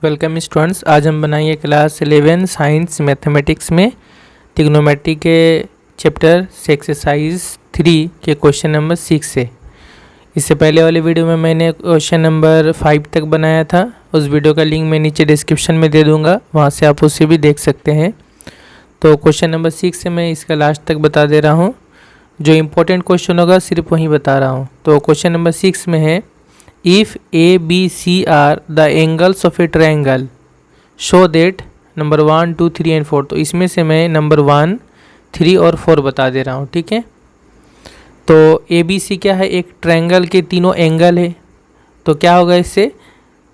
Welcome students. आज हम बनाएंगे क्लास 11 साइंस मैथमेटिक्स में ट्रिग्नोमेट्री के चैप्टर से एक्सरसाइज 3 के क्वेश्चन नंबर 6 से। इससे पहले वाले वीडियो में मैंने क्वेश्चन नंबर 5 तक बनाया था। उस वीडियो का लिंक मैं नीचे डिस्क्रिप्शन में दे दूंगा, वहां से आप उसे भी देख सकते हैं। तो क्वेश्चन नंबर 6 से मैं इसका लास्ट तक बता दे रहा हूँ। जो इम्पोर्टेंट क्वेश्चन होगा सिर्फ वहीं बता रहा हूँ। तो क्वेश्चन नंबर 6 में है, if A, B, C are the angles of a triangle, show that number 1, 2, 3 and 4। तो इसमें से मैं नंबर 1, 3 और 4 बता दे रहा हूँ, ठीक है। तो A, B, C क्या है, एक ट्रायंगल के तीनों एंगल है। तो क्या होगा इससे,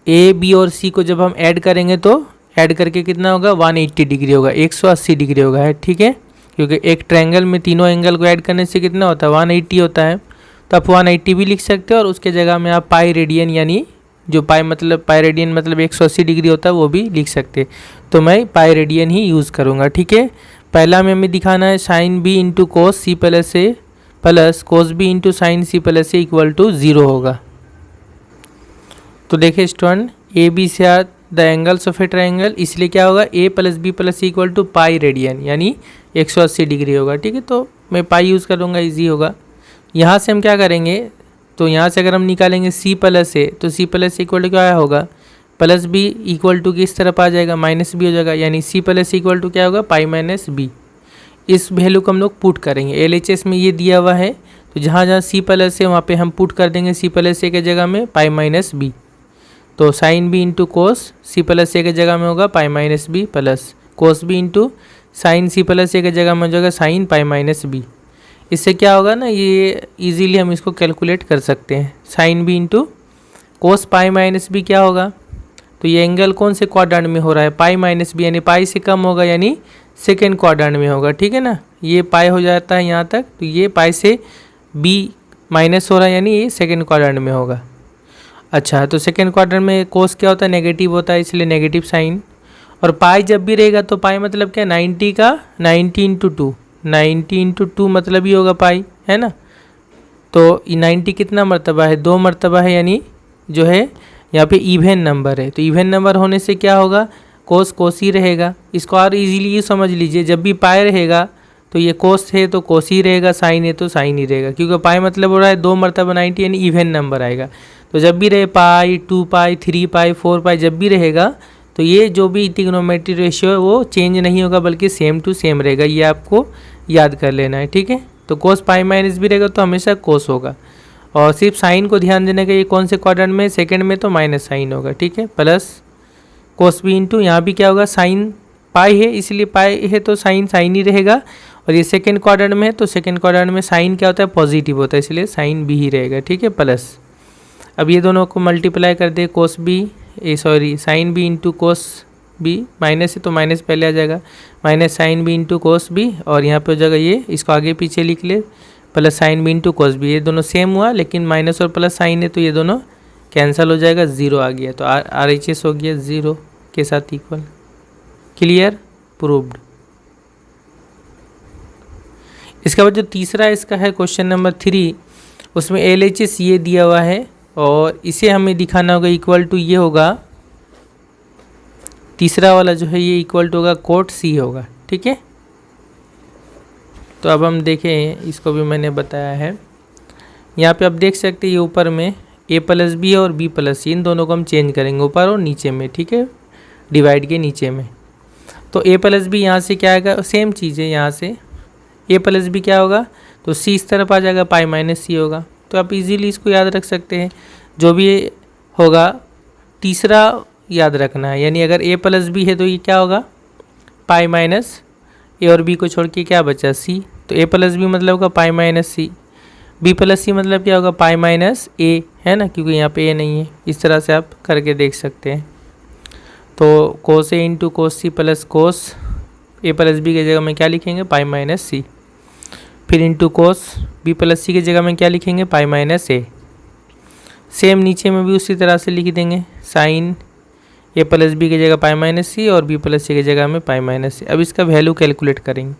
A, B और C को जब हम ऐड करेंगे तो ऐड करके कितना होगा, 180 डिग्री होगा, 180 डिग्री होगा, है ठीक है। क्योंकि एक ट्रायंगल में तीनों एंगल को ऐड करने से कितना होता है, 180 होता है। तो आप 180 भी लिख सकते हो और उसके जगह में आप पाई रेडियन, यानी जो पाई रेडियन मतलब 180 डिग्री होता है वो भी लिख सकते। तो मैं पाई रेडियन ही यूज़ करूँगा, ठीक है। पहला में हमें दिखाना है sine B into cos C plus A plus cos B into sine C plus A equal to 0 होगा। तो देखिए स्टूडेंट, ए बी से are the angles of a triangle, इसलिए क्या होगा, A plus B plus equal to pi radian यानी 180 degree होगा, ठीक है। तो मैं पाई यूज़ करूँगा, ईजी होगा। यहाँ से हम क्या करेंगे, तो यहाँ से अगर हम निकालेंगे सी प्लस ए, तो सी प्लस इक्वल टू क्या होगा, प्लस बी इक्वल टू किस तरफ आ जाएगा, माइनस बी हो जाएगा। यानी सी प्लस इक्वल टू क्या होगा, पाई माइनस बी। इस वैल्यू को हम लोग पुट करेंगे। LHS में ये दिया हुआ है, तो जहाँ जहाँ सी प्लस है वहाँ पे हम पुट कर देंगे सी प्लस ए के जगह में पाई माइनस बी। तो sine B into cos C plus A के जगह में होगा pi minus B plus cos B into sine C plus A के जगह में हो जाएगा साइन पाई माइनस बी। इससे क्या होगा ना, ये इजीली हम इसको कैलकुलेट कर सकते हैं। Sine B into cos pi minus B क्या होगा, तो ये एंगल कौन से क्वाड्रेंट में हो रहा है, पाई माइनस बी, यानी पाई से कम होगा, यानी सेकेंड क्वाड्रेंट में होगा, ठीक है ना। ये पाई हो जाता है यहाँ तक, तो ये पाई से बी माइनस हो रहा है, यानी ये सेकेंड क्वाड्रेंट में होगा। अच्छा, तो सेकेंड क्वाड्रेंट में कोस क्या होता है, नेगेटिव होता है, इसलिए नेगेटिव साइन। और पाई जब भी रहेगा तो पाई मतलब क्या, 90 का 90 इंटू 2, 90 इंटू 2 मतलब ही होगा पाई, है ना। तो 90 कितना मरतबा है, 2 मरतबा है, यानी जो है यहाँ पे इवन नंबर है। तो इवन नंबर होने से क्या होगा, कोस कोस ही रहेगा। इसको और इजीली ये समझ लीजिए, जब भी पाई रहेगा तो ये कोस है तो कोस ही रहेगा, साइन है तो साइन ही रहेगा। क्योंकि पाई मतलब हो रहा है 2 मरतबा 90, यानी इवन नंबर आएगा। तो जब भी रहे पाई, 2 पाई, 3 पाई, 4 पाई, जब भी रहेगा तो ये जो भी ट्रिग्नोमेट्री रेशियो है वो चेंज नहीं होगा, बल्कि सेम टू सेम रहेगा। ये आपको याद कर लेना है, ठीक है। तो कोस पाई माइनस भी रहेगा तो हमेशा कोस होगा। और सिर्फ साइन को ध्यान देने का, ये कौन से क्वाड्रेंट में, सेकंड में, तो माइनस साइन होगा, ठीक है। प्लस कोस बी इंटू, यहाँ भी क्या होगा, साइन पाई है इसलिए पाई है तो साइन साइन ही रहेगा। और ये सेकेंड क्वाड्रेंट में है तो सेकेंड क्वाड्रेंट में साइन क्या होता है, पॉजिटिव होता है, इसलिए साइन बी ही रहेगा, ठीक है। प्लस अब ये दोनों को मल्टीप्लाई कर दे, cos B sine B into cos B, minus है तो माइनस पहले आ जाएगा, minus sine B into cos B, और यहाँ पे हो जाएगा ये, इसको आगे पीछे लिख ले, plus sine B into cos B. ये दोनों सेम हुआ, लेकिन माइनस और प्लस साइन है तो ये दोनों कैंसिल हो जाएगा, 0 आ गया। तो RHS हो गया 0 के साथ इक्वल। Clear, proved. इसके बाद जो तीसरा इसका है क्वेश्चन नंबर 3, उसमें LHS ये दिया हुआ है और इसे हमें दिखाना होगा इक्वल टू, ये होगा तीसरा वाला जो है, ये इक्वल टू होगा कोट C होगा, ठीक है। तो अब हम देखें, इसको भी मैंने बताया है। यहाँ पे आप देख सकते हैं, ये ऊपर में A प्लस बी और B प्लस सी, इन दोनों को हम चेंज करेंगे ऊपर और नीचे में, ठीक है, डिवाइड के नीचे में। तो A प्लस बी यहाँ से क्या आएगा, सेम चीज़ है, यहाँ से A प्लस बी क्या होगा, तो C इस तरफ आ जाएगा, पाई माइनस सी होगा। तो आप इजीली इसको याद रख सकते हैं। जो भी होगा तीसरा याद रखना है, यानी अगर A प्लस बी है तो ये क्या होगा, पाई माइनस ए और बी को छोड़ के क्या बचा, C। तो A प्लस बी मतलब होगा पाई माइनस सी, B प्लस सी मतलब क्या होगा, पाई माइनस ए, है ना, क्योंकि यहाँ पे A नहीं है। इस तरह से आप करके देख सकते हैं। तो cos A into cos C plus cos A plus B की जगह में क्या लिखेंगे, पाई माइनस सी। फिर into cos B plus C की जगह में क्या लिखेंगे, पाई माइनस ए। सेम नीचे में भी उसी तरह से लिख देंगे, साइन A प्लस बी की जगह पाई माइनस सी और B प्लस सी की जगह में पाई माइनस सी। अब इसका वैल्यू कैलकुलेट करेंगे।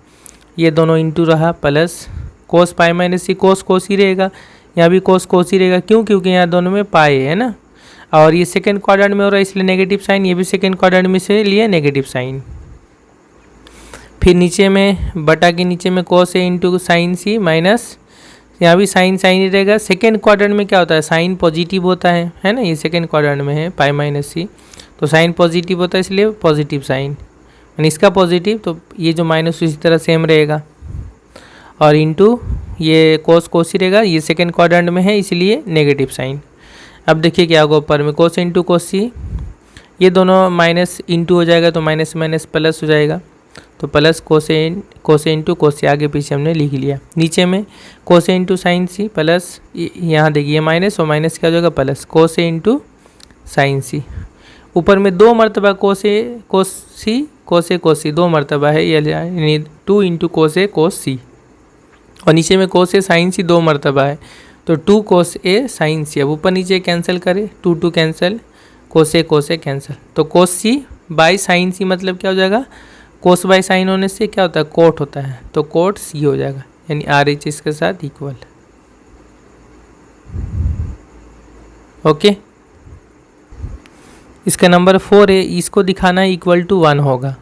ये दोनों इंटू रहा, प्लस कोस पाई माइनस सी, कोस कोस ही रहेगा, यहाँ भी कोस कोस ही रहेगा। क्यों, क्योंकि यहाँ दोनों में पाई है ना। और ये सेकेंड क्वाड्रेंट में हो रहा है इसलिए नेगेटिव साइन, ये भी सेकेंड क्वाड्रेंट में से लिए नेगेटिव साइन। फिर नीचे में बटा के नीचे में cos A into sine C minus, यहाँ भी साइन साइन ही रहेगा। सेकेंड क्वाड्रेंट में क्या होता है, साइन पॉजिटिव होता है ना, ये सेकेंड क्वाड्रेंट में है पाई माइनस सी, तो साइन पॉजिटिव होता है इसलिए पॉजिटिव साइन, यानी इसका पॉजिटिव, तो ये जो माइनस इसी तरह सेम रहेगा। और इंटू ये कोस ही रहेगा, ये सेकेंड क्वाड्रेंट में है इसलिए नेगेटिव साइन। अब देखिए क्या होगा ऊपर में कोस इंटू कोस सी, ये दोनों माइनस इंटू हो जाएगा तो माइनस माइनस प्लस हो जाएगा, तो प्लस कोसे इंटू कोसे आगे पीछे हमने लिख लिया। नीचे में कोसे इंटू साइन सी प्लस, यहाँ देखिए माइनस और माइनस क्या हो जाएगा प्लस, कोसे इंटू साइन सी। ऊपर में 2 मरतबा कोसे 2 मरतबा है, यानी 2 इंटू कोसे कोस सी, और नीचे में कोसे साइन सी 2 मरतबा है, तो 2 कोस ए साइन सी। अब ऊपर नीचे कैंसिल करें, 2 कैंसिल, कोसे कैंसिल, तो कोस सी बाई साइन सी मतलब क्या हो जाएगा, कोस बाई साइन होने से क्या होता है, कोट होता है, तो कोट सी हो जाएगा, यानी RHS के साथ इक्वल। ओके, इसका नंबर 4 है, इसको दिखाना इक्वल टू 1 होगा।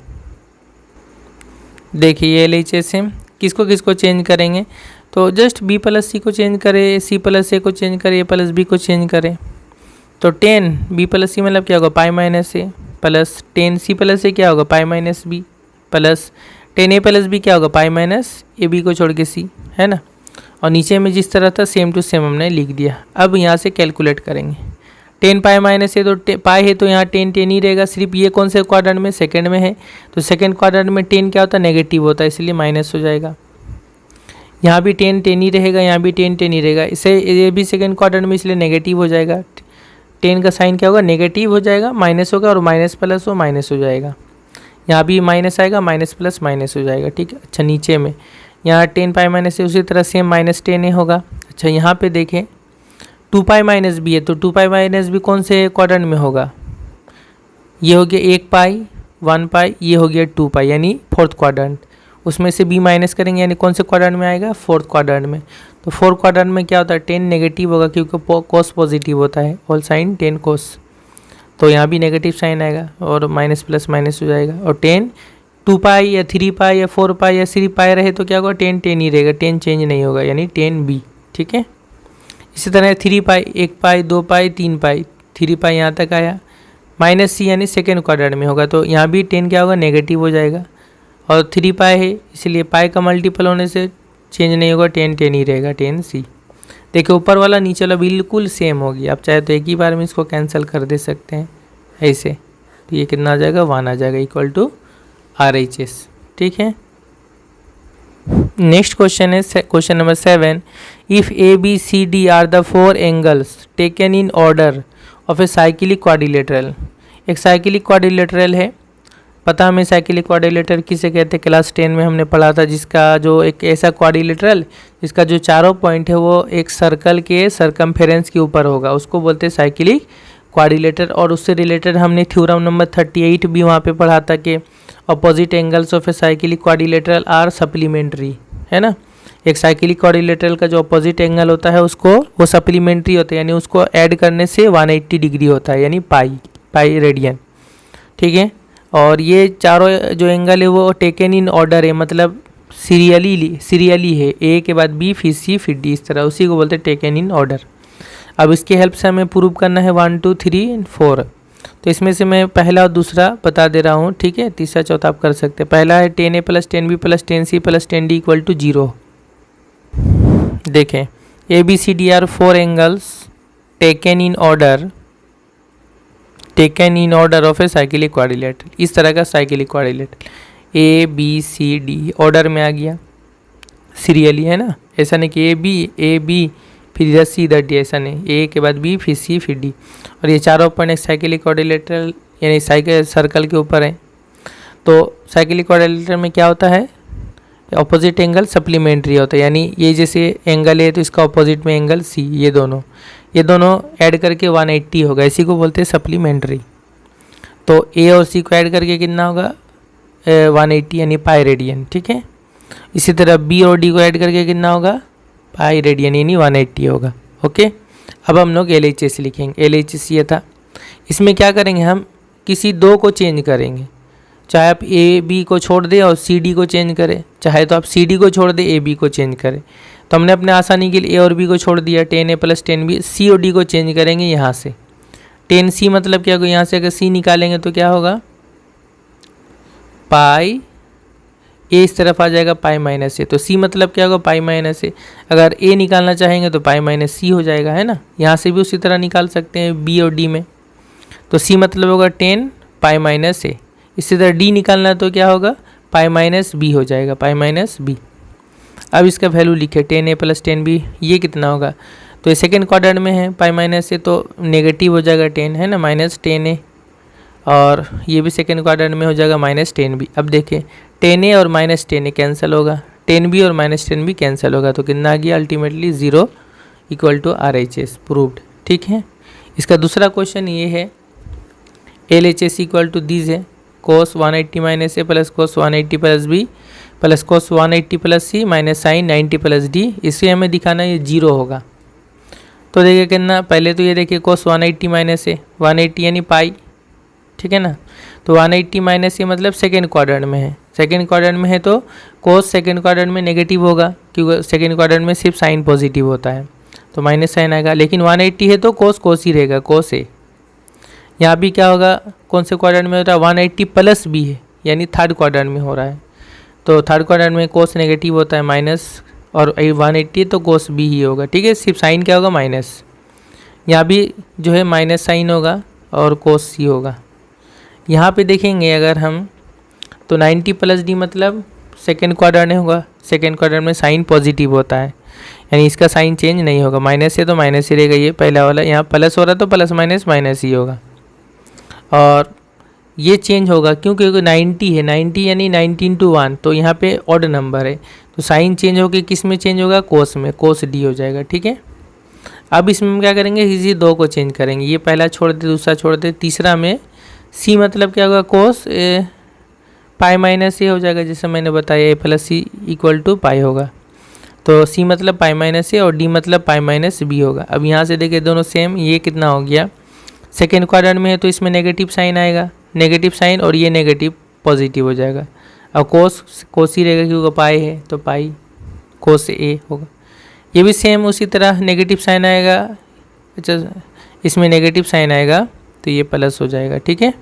देखिए ये LHS है, किसको किसको चेंज करेंगे, तो जस्ट B प्लस सी को चेंज करें, C प्लस ए को चेंज करें, A प्लस बी को चेंज करें, तो 10 B प्लस सी मतलब क्या होगा pi minus A, plus 10 C plus A क्या होगा pi minus B, plus 10 A plus B क्या होगा पाई माइनस ए बी को छोड़ के C, है ना। और नीचे में जिस तरह था सेम टू सेम हमने लिख दिया। अब यहाँ से कैलकुलेट करेंगे, 10 पाई माइनस है तो पाई है तो यहाँ 10 ही रहेगा, सिर्फ ये कौन से क्वाड्रेंट में, सेकंड में है, तो सेकंड क्वाड्रेंट में 10 क्या होता है, नेगेटिव होता है, इसलिए माइनस हो जाएगा। यहाँ भी 10 ही रहेगा, यहाँ भी 10 ही रहेगा, इसे ये भी सेकंड क्वाड्रेंट में इसलिए नेगेटिव हो जाएगा। 10 का साइन क्या होगा, नेगेटिव हो जाएगा, माइनस होगा, और माइनस प्लस हो माइनस हो जाएगा। यहाँ भी माइनस आएगा, माइनस प्लस माइनस हो जाएगा, ठीक है। अच्छा नीचे में यहाँ 10 पाई माइनस है, उसी तरह सेम माइनस 10 होगा। अच्छा यहाँ पे देखें 2 पाई माइनस बी है, तो 2 पाई माइनस बी कौन से क्वाड्रेंट में होगा, ये हो गया 1 पाई 1 पाई, ये हो गया 2 पाई यानी फोर्थ क्वाड्रेंट, उसमें से बी माइनस करेंगे यानी कौन से क्वाड्रेंट में आएगा, फोर्थ क्वाड्रेंट में। तो फोर्थ क्वाड्रेंट में क्या होता है, 10 नेगेटिव होगा क्योंकि कोस पॉजिटिव होता है, ऑल साइन 10 कोस, तो यहाँ भी नेगेटिव साइन आएगा और माइनस प्लस माइनस हो जाएगा। और 10 2 पाई या 3 पाई या 4 पाई या 3 पाई रहे तो क्या होगा, 10 ही रहेगा, 10 चेंज नहीं होगा, यानी 10B, ठीक है। इसी तरह 3 पाई 1 पाई 2 पाई 3 पाई, 3 पाई यहाँ तक आया, माइनस सी यानी सेकेंड क्वाड्रेंट में होगा, तो यहाँ भी 10 क्या होगा, नेगेटिव हो जाएगा। और 3 पाई है इसलिए पाई का मल्टीपल होने से चेंज नहीं होगा, 10 ही रहेगा, 10C। देखिए ऊपर वाला नीचे वाला बिल्कुल सेम होगी, आप चाहे तो एक ही बार में इसको कैंसिल कर दे सकते हैं ऐसे, तो ये कितना आ जाएगा, 1 आ जाएगा, इक्वल टू RHS, ठीक है। नेक्स्ट क्वेश्चन है question number 7, if ABCD are the 4 angles taken in order of a cyclic quadrilateral. एक साइक्लिक क्वाड्रिलेटरल है, पता हमें साइक्लिक क्वाड्रिलेटरल किसे कहते हैं, क्लास 10 में हमने पढ़ा था, जिसका जो एक ऐसा क्वाड्रिलेटरल जिसका जो चारों पॉइंट है वो एक सर्कल के सर्कमफेरेंस के ऊपर होगा, उसको बोलते हैं साइक्लिक क्वाड्रिलेटरल। और उससे रिलेटेड हमने थ्योरम नंबर 38 भी वहाँ पे पढ़ा था कि opposite angles of a cyclic quadrilateral are supplementary, है ना। एक साइक्लिक क्वाड्रिलेटरल का जो अपोजिट एंगल होता है उसको वो सप्लीमेंट्री होता है, यानी उसको ऐड करने से 180 डिग्री होता है, यानी पाई रेडियन, ठीक है। और ये चारों जो एंगल है वो टेकन इन ऑर्डर है, मतलब सीरियली है, ए के बाद बी फिर सी फिर डी, इस तरह, उसी को बोलते हैं टेकन इन ऑर्डर। अब इसकी हेल्प से हमें प्रूव करना है 1 2 3 4, तो इसमें से मैं पहला और दूसरा बता दे रहा हूँ, ठीक है। तीसरा चौथा आप कर सकते हैं। पहला है 10A plus 10B plus 10C plus 10D equal to 0। देखें ABCD are 4 angles taken in order of a cyclic quadrilateral, इस तरह का साइक्लिक क्वाड्रिलेटरल ABCD ऑर्डर में आ गया, सीरियली, है ना, ऐसा नहीं कि A B फिर इधर सी इधर डी, ऐसा नहीं, ए के बाद बी फिर सी फिर डी। और ये चारों पॉइंट एक साइक्लिक क्वाड्रिलेटरल यानी साइकिल सर्कल के ऊपर है। तो साइक्लिक क्वाड्रिलेटरल में क्या होता है, ऑपोजिट एंगल सप्लीमेंट्री होता है, यानी ये जैसे एंगल है तो इसका ऑपोजिट में एंगल सी, ये दोनों ऐड करके 180 होगा, इसी को बोलते हैं सप्लीमेंट्री। तो ए और सी को ऐड करके कितना होगा, 180 यानी पाई रेडियन, ठीक है। इसी तरह बी और डी को ऐड करके कितना होगा, पाई रेडियन यानी 180 होगा, ओके। अब हम लोग LHS लिखेंगे, LHS ये था, इसमें क्या करेंगे, हम किसी दो को चेंज करेंगे, चाहे आप ए बी को छोड़ दें और सी डी को चेंज करें, चाहे तो आप सी डी को छोड़ दें ए बी को चेंज करें। तो हमने अपने आसानी के लिए ए और बी को छोड़ दिया, 10A + 10B। सी और डी को चेंज करेंगे यहाँ से, 10C मतलब क्या होगा, यहाँ से अगर सी निकालेंगे तो क्या होगा, पाई ए इस तरफ आ जाएगा, पाई माइनस ए। तो सी मतलब क्या होगा, पाई माइनस ए। अगर ए निकालना चाहेंगे तो पाई माइनस सी हो जाएगा, है ना। यहाँ से भी उसी तरह निकाल सकते हैं बी और डी में। तो सी मतलब होगा 10 पाई माइनस ए। इसी तरह डी निकालना तो क्या होगा, पाई माइनस बी हो जाएगा, पाई माइनस बी। अब इसका वैल्यू लिखे 10A + 10B, ये कितना होगा, तो ये सेकेंड क्वाड्रेंट में है पाई माइनस ए, तो नेगेटिव हो जाएगा 10, है ना, -10A। और ये भी सेकेंड क्वाड्रेंट में हो जाएगा -10B। अब देखिए 10A और -10A कैंसिल होगा, 10B और -10B कैंसिल होगा, तो कितना आ गया अल्टीमेटली 0 = RHS प्रूव्ड। ठीक है। इसका दूसरा क्वेश्चन ये है, LHS = दिस है, cos 180 - A + cos 180 + B + cos 180 + C - sin 90 + D। इसे हमें दिखाना ये 0 होगा। तो देखिए कितना, पहले तो ये देखिए cos 180 - A, 180 यानी पाई, ठीक है ना। तो 180 - A मतलब सेकेंड क्वाड्रेंट में है, सेकेंड क्वाड्रेंट में है तो cos सेकेंड क्वाड्रेंट में नेगेटिव होगा, क्योंकि सेकेंड क्वाड्रेंट में सिर्फ साइन पॉजिटिव होता है, तो माइनस साइन आएगा। लेकिन 180 है तो cos ही रहेगा, cos A। यहाँ भी क्या होगा, कौन से क्वाड्रेंट में हो रहा है, 180 + B है, यानी थर्ड क्वाड्रेंट में हो रहा है। तो थर्ड क्वाड्रेंट में cos नेगेटिव होता है माइनस, और 180 तो cos B ही होगा, ठीक है। सिर्फ साइन क्या होगा, माइनस। यहाँ भी जो है माइनस साइन होगा और cos C होगा। यहाँ पे देखेंगे अगर हम, तो 90 + D मतलब सेकेंड क्वाड्रेंट होगा, सेकेंड क्वाड्रेंट में साइन पॉजिटिव होता है, यानी इसका साइन चेंज नहीं होगा, माइनस है तो माइनस ही रहेगा। ये पहला वाला, यहाँ प्लस हो रहा है तो प्लस माइनस माइनस ही होगा। और ये चेंज होगा क्योंकि 90 है, 90 यानी 19 × 1, तो यहाँ पे ऑड नंबर है, तो साइन चेंज होकर किस में चेंज होगा, cos में, cos D हो जाएगा, ठीक है। अब इसमें हम क्या करेंगे, इसी दो को चेंज करेंगे, ये पहला छोड़ दे, दूसरा छोड़ दे, तीसरा में C मतलब क्या होगा, cos पाई माइनस ए हो जाएगा, जैसे मैंने बताया A + C = पाई होगा। तो C मतलब पाई माइनस ए और D मतलब पाई माइनस बी होगा। अब यहाँ से देखिए दोनों सेम, ये कितना हो गया, सेकेंड क्वाड्रेंट में है तो इसमें नेगेटिव साइन आएगा, नेगेटिव साइन, और ये नेगेटिव पॉजिटिव हो जाएगा। अब cos ही रहेगा क्योंकि पाई है, तो पाई cos A होगा। ये भी सेम उसी तरह नेगेटिव साइन आएगा, अच्छा इसमें नेगेटिव साइन आएगा तो ये प्लस हो जाएगा, ठीक है।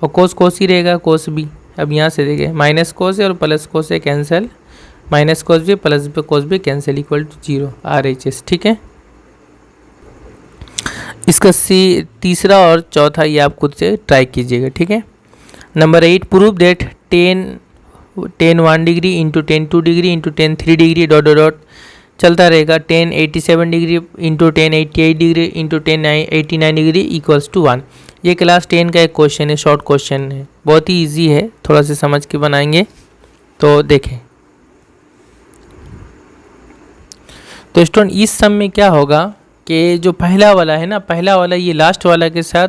और cos ही रहेगा, cos B। अब यहाँ से देखिए माइनस cos है और प्लस cos है, cancel, minus cos B plus cos B cancel = 0 RHS, ठीक है। इसका तीसरा और चौथा ये आप खुद से ट्राई कीजिएगा, ठीक है। Number 8, prove that 10 1 degree × 10 2 degree × 10 3 degree ... चलता रहेगा, 10 87 डिग्री × 10 88 डिग्री × 10 89 डिग्री = 1। ये क्लास 10 का एक क्वेश्चन है, शॉर्ट क्वेश्चन है, बहुत ही इजी है, थोड़ा सा समझ के बनाएंगे तो देखें। तो स्टूडेंट इस सम में क्या होगा कि जो पहला वाला है ना, पहला वाला ये लास्ट वाला के साथ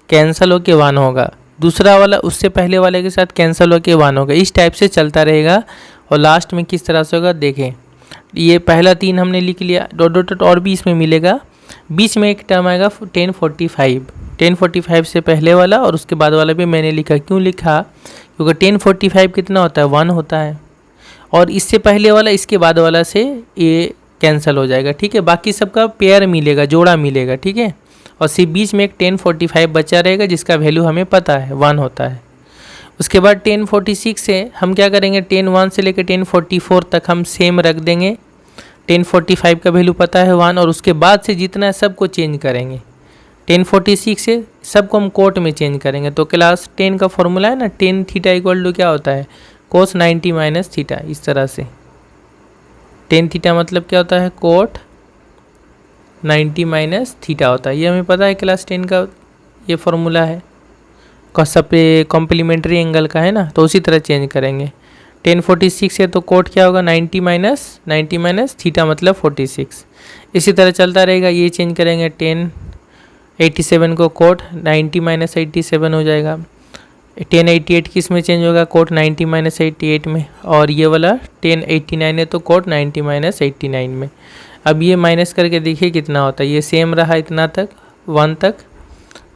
कैंसिल होके 1 होगा, दूसरा वाला उससे पहले वाले के साथ कैंसिल होके 1 होगा, इस टाइप से चलता रहेगा। और लास्ट में किस तरह से होगा देखें, ये पहला 3 हमने लिख लिया, डॉट और भी इसमें मिलेगा, बीच में एक टर्म आएगा 1045 से पहले वाला और उसके बाद वाला भी मैंने लिखा। क्यों लिखा, क्योंकि 1045 कितना होता है, 1 होता है, और इससे पहले वाला इसके बाद वाला से ये कैंसिल हो जाएगा, ठीक है। बाकी सबका पेयर मिलेगा, जोड़ा मिलेगा, ठीक है। और सिर्फ बीच में एक 1045 बचा रहेगा जिसका वैल्यू हमें पता है 1 होता है। उसके बाद 1046 से हम क्या करेंगे, 10 1 से लेकर 1044 तक हम सेम रख देंगे, 1045 का वैल्यू पता है 1, और उसके बाद से जितना है सबको चेंज करेंगे। 1046 से सबको हम कोट में चेंज करेंगे। तो क्लास 10 का फॉर्मूला है ना, tan θ = क्या होता है, cos 90 - θ, इस तरह से tan θ मतलब क्या होता है, cot 90 - θ होता है। ये हमें पता है क्लास 10 का ये फॉर्मूला है, सब कॉम्प्लीमेंट्री एंगल का है ना, तो उसी तरह चेंज करेंगे। 1046 है तो कोट क्या होगा, 90 - θ मतलब 46। इसी तरह चलता रहेगा, ये चेंज करेंगे, 1087 को कोट 90 - 87 हो जाएगा। 1088 किस में चेंज होगा, कोट 90 - 88 में, और ये वाला 1089 है तो कोट 90 - 89 में। अब ये माइनस करके देखिए कितना होता है, ये सेम रहा इतना तक 1 तक,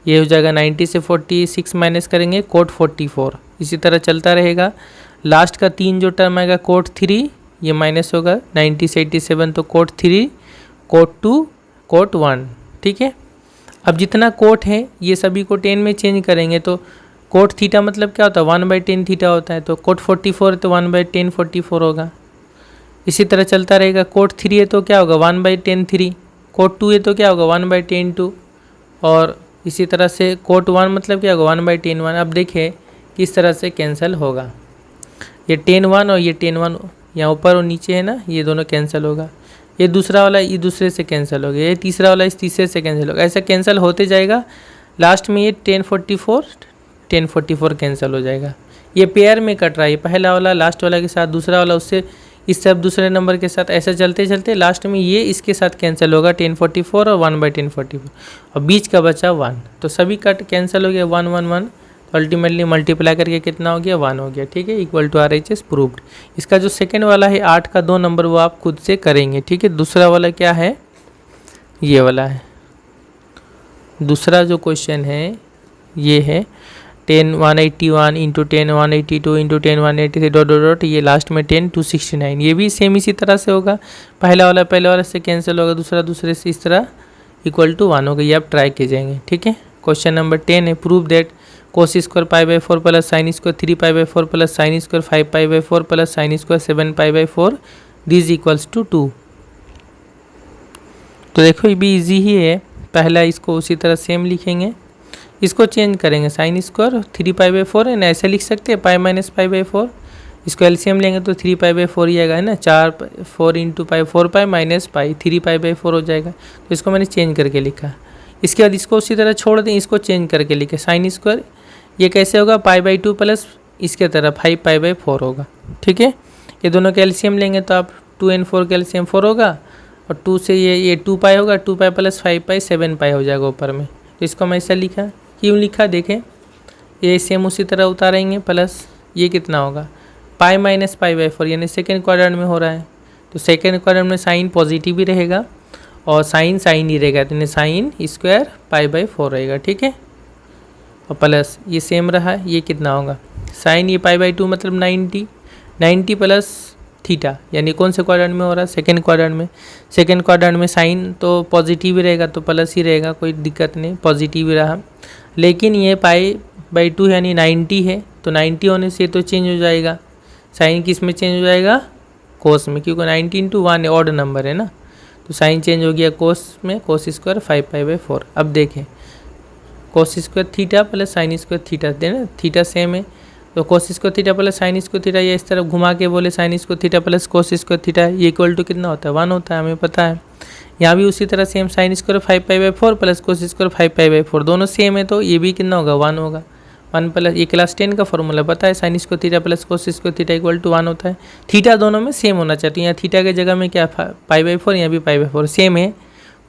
ये हो जाएगा 90 से 46 माइनस करेंगे कोट 44, इसी तरह चलता रहेगा। लास्ट का 3 जो टर्म आएगा कोट 3 ये माइनस होगा, 90 से 87 तो कोट 3 कोट 2 कोट 1, ठीक है। अब जितना कोट है ये सभी को 10 में चेंज करेंगे तो कोट थीटा मतलब क्या होता है 1/10 थीटा होता है, तो कोट 44 है तो 1/10 44 होगा। इसी तरह चलता रहेगा। कोट 3 है तो क्या होगा 1/10 3, कोट 2 है तो क्या होगा 1/10 2, और इसी तरह से कोट 1 मतलब क्या होगा 1/10 1। अब देखिए किस तरह से कैंसिल होगा, ये 10 1 और ये 10 1 यहाँ ऊपर और नीचे है ना, ये दोनों कैंसिल होगा। ये दूसरा वाला ये दूसरे से कैंसिल हो गया, ये तीसरा वाला इस तीसरे से कैंसिल होगा, ऐसा कैंसिल होते जाएगा। लास्ट में ये 1044 कैंसिल हो जाएगा। ये पेयर में कट रहा है, ये पहला वाला लास्ट वाला के साथ, दूसरा वाला उससे इस सब दूसरे नंबर के साथ, ऐसा चलते चलते लास्ट में ये इसके साथ कैंसिल होगा 1044 और 1/1044 और बीच का बचा 1, तो सभी कट कैंसिल हो गया 1 1 1, तो अल्टीमेटली मल्टीप्लाई करके कितना हो गया 1 हो गया, ठीक है, इक्वल टू RHS प्रूव्ड। इसका जो सेकंड वाला है 8 का 2 नंबर वो आप खुद से करेंगे, ठीक है। दूसरा वाला क्या है, ये वाला है। दूसरा जो क्वेश्चन है ये है 10 181 into 10 182 into 10 183 dot dot dot, ये लास्ट में 10 269, ये भी सेम इसी तरह से होगा। पहला वाला पहले वाले से कैंसिल होगा, दूसरा दूसरे से, इस तरह इक्वल टू 1 होगा। ये आप ट्राई कीजिएंगे, ठीक है। क्वेश्चन नंबर 10 है prove that cos square π/4 plus sine square 3π/4 plus sine square 5π/4 plus sine square 7π/4 this equals to 2। तो देखो ये भी इजी ही है, पहला इसको उसी तरह सेम लिखेंगे, इसको चेंज करेंगे साइन स्क्वायर 3π/4 है ना, ऐसे लिख सकते हैं पाई माइनस π/4, इसको एलसीएम लेंगे तो 3π/4 ही आएगा है ना, 4 इंटू पाई 4π माइनस पाई 3π/4 हो जाएगा, तो इसको मैंने चेंज करके लिखा। इसके बाद इसको उसी तरह छोड़ दें, इसको चेंज करके लिखे साइन स्क्वायर, ये कैसे होगा π/2 प्लस इसके तरफ 5π/4 होगा, ठीक है। ये दोनों का एलसीएम लेंगे तो आप 2 and 4 का एलसीएम 4 होगा, और 2 से ये 2π होगा, 2π प्लस 5π 7π हो जाएगा ऊपर में, तो इसको मैं ऐसा लिखा। क्यों लिखा देखें, ये सेम उसी तरह उतारेंगे, प्लस ये कितना होगा पाई माइनस π/4, यानी सेकेंड क्वाड्रेंट में हो रहा है, तो सेकेंड क्वाड्रेंट में साइन पॉजिटिव ही रहेगा और साइन ही रहेगा, तो साइन स्क्वायर π/4 रहेगा, ठीक है। और प्लस ये सेम रहा, ये कितना होगा साइन ये π/2 मतलब 90 प्लस थीटा, यानी कौन से क्वाड्रेंट में हो रहा है सेकेंड क्वाड्रेंट में। सेकेंड क्वाड्रेंट में साइन तो पॉजिटिव ही रहेगा, तो प्लस ही रहेगा, कोई दिक्कत नहीं, पॉजिटिव ही रहा। लेकिन ये π/2 यानी 90 है, तो 90 होने से तो चेंज हो जाएगा, साइन किस में चेंज हो जाएगा कोस में, क्योंकि 90 इंटू 1 ऑड नंबर है ना, तो साइन चेंज हो गया कोस में, कोस स्क्वायर 5π/4। अब देखें कोस square theta plus sine square theta देना, थीटा सेम है, तो कोस square theta plus sine square theta, ये इस तरफ घुमा के बोले sign square theta plus cos square theta, ये इक्वल टू कितना होता है 1 होता है, हमें पता है। यहाँ भी उसी तरह same sine square 5π/4 plus cos square 5π/4 दोनों सेम है, तो ये भी कितना होगा 1 होगा। 1 प्लस ये क्लास 10 का फॉर्मूला पता है, sine square theta plus cos square theta equal to 1 होता है। थीटा दोनों में सेम होना चाहिए, तो यहाँ थीटा की जगह में क्या π/4, यहाँ भी π/4 सेम है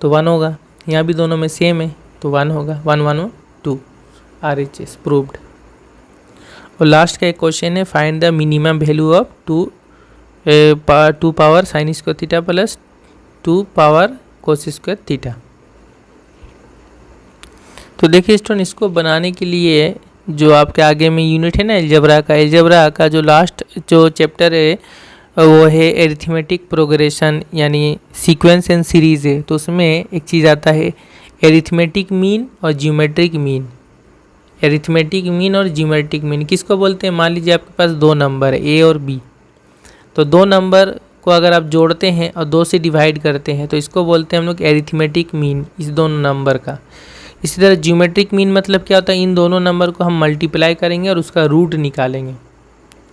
तो 1 होगा, यहाँ भी दोनों में सेम है तो 1 होगा, 1 1 2 RHS प्रूव्ड। और लास्ट का एक क्वेश्चन है find the minimum value of 2 power sine square theta plus 2 power cos square theta. तो देखिए स्टूडेंट, इसको बनाने के लिए जो आपके आगे में यूनिट है ना एलजेब्रा का जो लास्ट जो चैप्टर है वो है एरिथमेटिक प्रोग्रेशन यानी सीक्वेंस एंड सीरीज है, तो उसमें एक चीज़ आता है एरिथमेटिक मीन और ज्योमेट्रिक मीन। एरिथमेटिक मीन और ज्योमेट्रिक मीन किसको बोलते हैं, मान लीजिए आपके पास 2 नंबर है ए और बी, तो 2 नंबर को अगर आप जोड़ते हैं और 2 से डिवाइड करते हैं तो इसको बोलते हैं हम लोग एरिथमेटिक मीन इस दोनों नंबर का। इसी तरह ज्योमेट्रिक मीन मतलब क्या होता है, इन दोनों नंबर को हम मल्टीप्लाई करेंगे और उसका रूट निकालेंगे,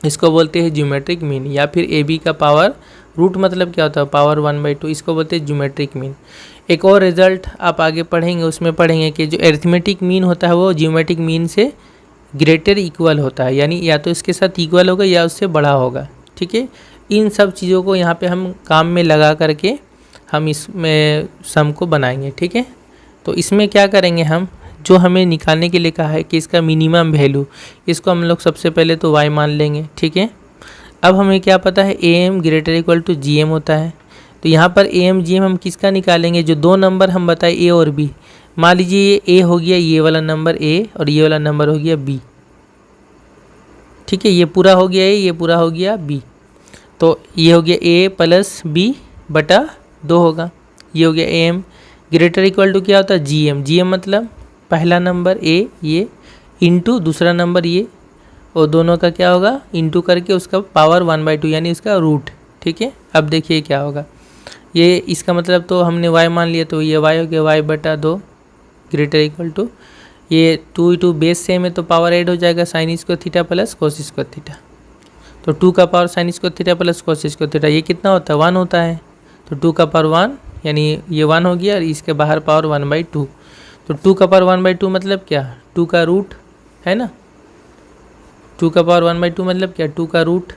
इसको बोलते हैं ज्योमेट्रिक मीन। या फिर ए बी का पावर रूट मतलब क्या होता है पावर 1/2, इसको बोलते हैं ज्योमेट्रिक मीन। एक और रिजल्ट आप आगे पढ़ेंगे, उसमें पढ़ेंगे कि जो एरिथमेटिक मीन होता है वो ज्योमेट्रिक मीन से ग्रेटर इक्वल होता है, यानी या तो इसके साथ इक्वल होगा या उससे बड़ा होगा, ठीक है। इन सब चीज़ों को यहाँ पे हम काम में लगा करके हम इसमें सम को बनाएंगे, ठीक है। तो इसमें क्या करेंगे, हम जो हमें निकालने के लिए कहा है कि इसका मिनिमम वैल्यू, इसको हम लोग सबसे पहले तो y मान लेंगे, ठीक है। अब हमें क्या पता है AM greater equal to GM होता है, तो यहाँ पर AMGM हम किसका निकालेंगे, जो दो नंबर हम बताए A और B। मान लीजिए ये A हो गया, ये वाला नंबर A और ये वाला नंबर हो गया B, ठीक है। ये पूरा हो गया A, ये पूरा हो गया B, तो ये हो गया A प्लस B बटा 2 होगा। ये हो गया AM ग्रेटर इक्वल टू क्या होता है GM। GM मतलब पहला नंबर A ये इंटू दूसरा नंबर ये, और दोनों का क्या होगा इंटू करके उसका पावर 1/2 यानी उसका रूट, ठीक है। अब देखिए क्या होगा, ये इसका मतलब तो हमने y मान लिया, तो ये y हो गया y बटा 2 ग्रेटर इक्वल टू ये 2 बेस सेम है तो पावर ऐड हो जाएगा sign square theta plus cos square theta. तो 2 का power sine square theta plus cos square theta ये कितना होता है 1 होता है, तो 2 का पावर 1 यानी ये 1 हो गया और इसके बाहर पावर 1/2। तो 2 का पावर 1/2 मतलब क्या, 2 का रूट है ना, 2 का पावर 1/2 मतलब क्या 2 का रूट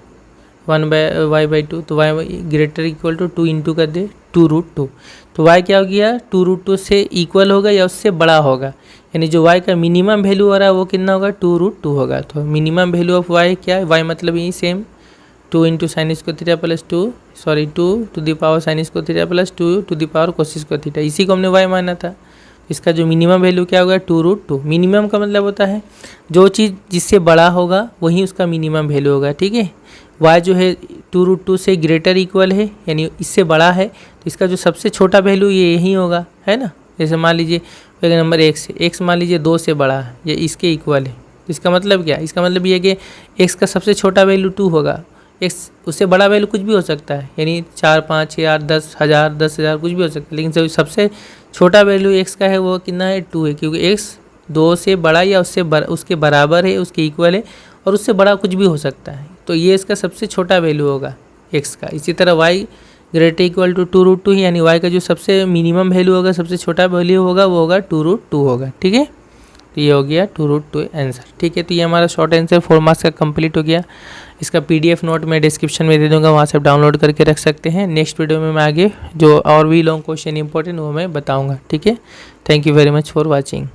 1/y/2, तो y greater equal to 2 into कर दे 2√2। तो y क्या हो गया 2√2 से इक्वल होगा या उससे बड़ा होगा, यानी जो y का मिनिमम वैल्यू आ रहा है वो कितना होगा 2√2 होगा। तो मिनिमम वैल्यू ऑफ y क्या है, y मतलब यही same 2 into sine square theta plus 2 to the power sine square theta plus 2 to the power cos square theta, इसी को हमने y माना था। इसका जो मिनिमम वैल्यू क्या होगा 2√2। मिनिमम का मतलब होता है जो चीज़ जिससे बड़ा होगा वही उसका मिनिमम वैल्यू होगा, ठीक है। y जो है 2√2 से ग्रेटर इक्वल है यानी इससे बड़ा है, तो इसका जो सबसे छोटा वैल्यू ये यही होगा, है ना। जैसे मान लीजिए एक नंबर x है, x मान लीजिए 2 से बड़ा है या इसके इक्वल है, तो इसका मतलब क्या, इसका मतलब ये है कि x का सबसे छोटा वैल्यू 2 होगा, x उससे बड़ा वैल्यू कुछ भी हो सकता है, यानी 4, 5, 6, 8, 10, 1000, 10,000 कुछ भी हो सकता है, लेकिन जो सबसे छोटा वैल्यू x का है वो कितना है 2 है, क्योंकि x 2 से बड़ा या उसके बराबर है, उसके इक्वल है, और उससे बड़ा कुछ भी हो सकता है, तो ये इसका सबसे छोटा वैल्यू होगा x का। इसी तरह y ग्रेटर इक्वल टू 2√2 यानी y का जो सबसे मिनिमम वैल्यू होगा, सबसे छोटा वैल्यू होगा वो होगा 2√2 होगा, ठीक है। तो ये हो गया 2√2 आंसर, ठीक है। तो ये हमारा शॉर्ट आंसर 4 मार्क्स का कंप्लीट हो गया। इसका PDF नोट मैं डिस्क्रिप्शन में दे दूंगा, वहाँ से आप डाउनलोड करके रख सकते हैं। नेक्स्ट वीडियो में मैं आगे जो और भी लॉन्ग क्वेश्चन इंपॉर्टेंट वो मैं बताऊँगा, ठीक है। Thank you very much for watching.